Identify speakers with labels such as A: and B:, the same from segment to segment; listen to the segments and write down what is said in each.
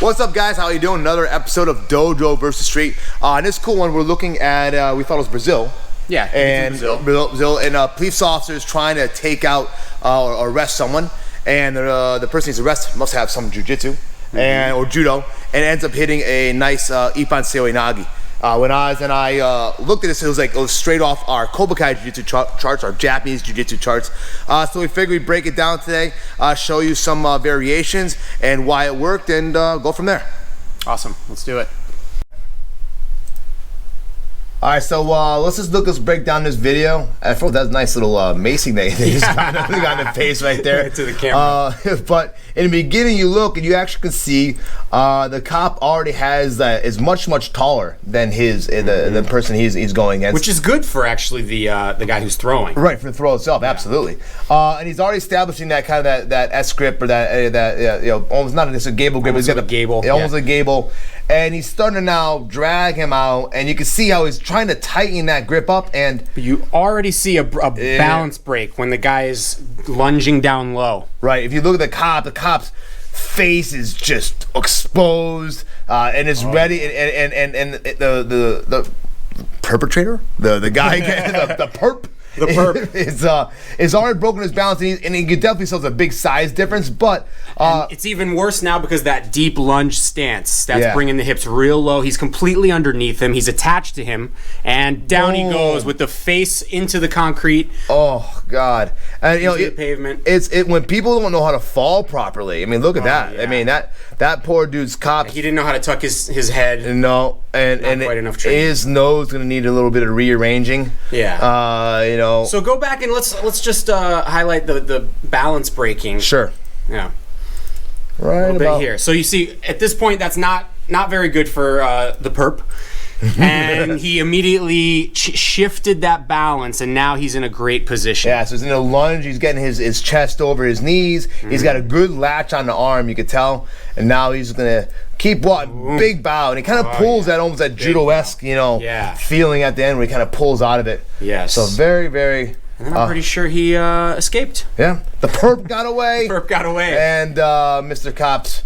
A: What's up, guys? How you doing? Another episode of Dojo vs Street. In this cool one, we're looking at, we thought it was Brazil.
B: Yeah,
A: and Brazil, and police officers trying to take out or arrest someone, and the person he's arrested must have some jiu-jitsu and or judo, and ends up hitting a nice Ippon Seoi Nage. When I looked at this, it was straight off our Kobukai Jujitsu charts, our Japanese Jiu-Jitsu charts. So we figured we'd break it down today, show you some variations and why it worked, and go from there.
B: Awesome, let's do it.
A: All right, so let's break down this video. I thought that was a nice little macing they just got in the face right there.
B: To the camera.
A: But in the beginning, you look and you actually can see the cop already has is much taller than the person he's going against,
B: which is good for actually the guy who's throwing.
A: Right, for the throw itself, absolutely. And he's already establishing that kind of that S grip or that almost not a gable grip.
B: Almost
A: he's got
B: a gable.
A: Almost a gable. And he's starting to now drag him out, and you can see how he's trying to tighten that grip up. And
B: you already see a balance break when the guy is lunging down low.
A: Right. If you look at the cop's face is just exposed, and is ready. And the perpetrator, the guy, the perp.
B: The perp
A: is already broken his balance, and he can definitely see a big size difference. But
B: it's even worse now because that deep lunge stance that's bringing the hips real low. He's completely underneath him. He's attached to him, and down he goes with the face into the concrete.
A: Oh God! And
B: the pavement.
A: It's when people don't know how to fall properly. I mean, look at that. Yeah. I mean that poor dude's cop.
B: He didn't know how to tuck his head.
A: No, and
B: quite enough training.
A: His nose gonna need a little bit of rearranging.
B: Yeah. So go back and let's just highlight the balance breaking.
A: Sure.
B: Yeah.
A: Right
B: a little bit here. So you see, at this point, that's not very good for the perp. And he immediately shifted that balance, and now he's in a great position.
A: Yeah, so he's in a lunge. He's getting his chest over his knees. He's got a good latch on the arm, you could tell. And now he's gonna keep walking, big bow, and he kind of pulls that almost that judo-esque, feeling at the end where he kind of pulls out of it.
B: Yes.
A: So very, very.
B: And then I'm pretty sure he escaped.
A: Yeah, the perp got away.
B: Perp got away.
A: And Mr. Cop's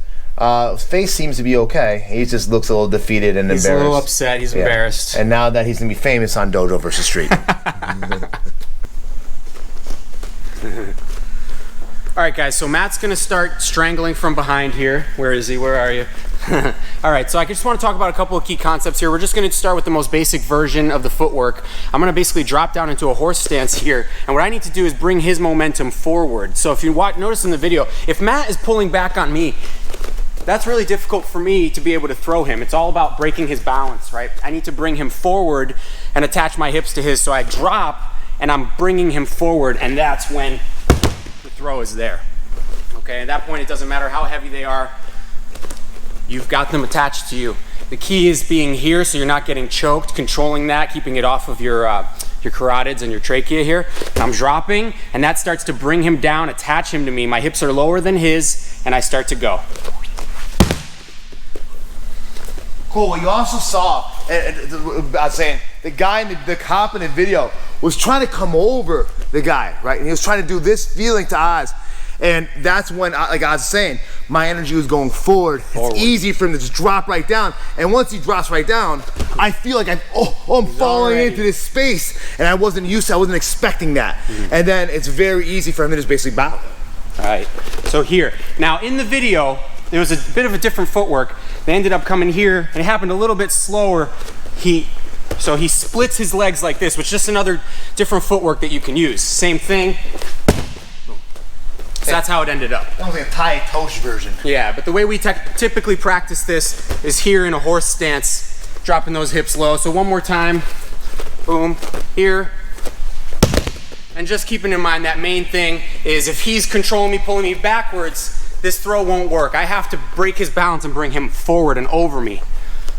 A: face seems to be okay. He just looks a little defeated and embarrassed.
B: He's a little upset. He's embarrassed.
A: And now that he's gonna be famous on Dojo vs Street.
B: All right, guys, so Matt's gonna start strangling from behind here. Where is he? Where are you? All right, so I just want to talk about a couple of key concepts here. We're just gonna start with the most basic version of the footwork. I'm gonna basically drop down into a horse stance here, and what I need to do is bring his momentum forward. So if you notice in the video, if Matt is pulling back on me, that's really difficult for me to be able to throw him. It's all about breaking his balance, right? I need to bring him forward and attach my hips to his, so I drop and I'm bringing him forward, and that's when the throw is there. Okay, at that point it doesn't matter how heavy they are, you've got them attached to you. The key is being here so you're not getting choked, controlling that, keeping it off of your carotids and your trachea here. And I'm dropping, and that starts to bring him down, attach him to me. My hips are lower than his, and I start to go.
A: Cool. What you also saw, I was saying, the cop in the video was trying to come over the guy, right? And he was trying to do this feeling to Oz. And that's when, like I was saying, my energy was going forward. It's easy for him to just drop right down. And once he drops right down, I feel like I'm falling into this space. And I wasn't expecting that. And then it's very easy for him to just basically bow.
B: All right, so here. Now in the video, there was a bit of a different footwork. They ended up coming here, and it happened a little bit slower. So he splits his legs like this, which is just another different footwork that you can use. Same thing. So that's how it ended up.
A: That was like a Thai Tosh version.
B: Yeah, but the way we typically practice this is here in a horse stance, dropping those hips low. So one more time, boom, here. And just keeping in mind that main thing is if he's controlling me, pulling me backwards, this throw won't work. I have to break his balance and bring him forward and over me.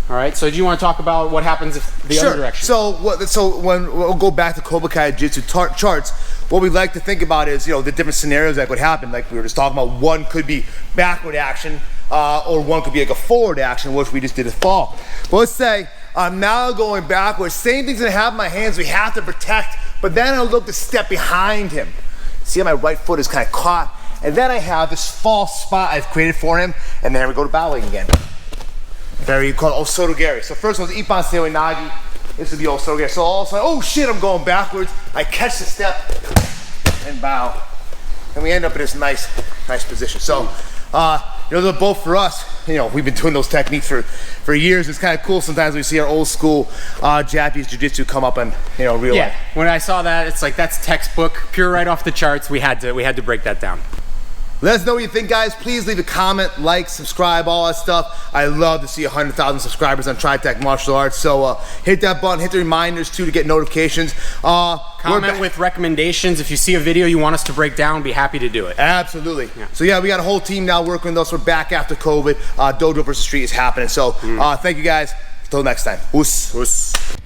B: All right, so do you want to talk about what happens if the other direction?
A: So when we'll go back to Kobukai Jujitsu charts, what we like to think about is, the different scenarios that would happen. Like we were just talking about, one could be backward action, or one could be like a forward action, which we just did a fall. But let's say I'm now going backwards. Same thing's gonna happen in my hands. We have to protect, but then I'll look to step behind him. See how my right foot is kind of caught, And then I have this false spot I've created for him, and then we go to bowing again. Very called Osoto Gari. So first one was Ippon Seoi Nage. This would be Osoto Gari. So all of a sudden, oh shit, I'm going backwards. I catch the step and bow. And we end up in this nice position. So, you know, they're both for us. You know, we've been doing those techniques for years. It's kind of cool sometimes when we see our old school Japanese Jiu-Jitsu come up and, you know, real life.
B: When I saw that, it's like, that's textbook, pure right off the charts. We had to break that down.
A: Let us know what you think, guys. Please leave a comment, like, subscribe, all that stuff. I love to see 100,000 subscribers on TRITAC Martial Arts. So hit that button, hit the reminders too to get notifications.
B: Comment with recommendations. If you see a video you want us to break down, be happy to do it.
A: Absolutely. Yeah. So yeah, we got a whole team now working with us. We're back after COVID. Dojo VS Street is happening. So thank you guys. Until next time. Us.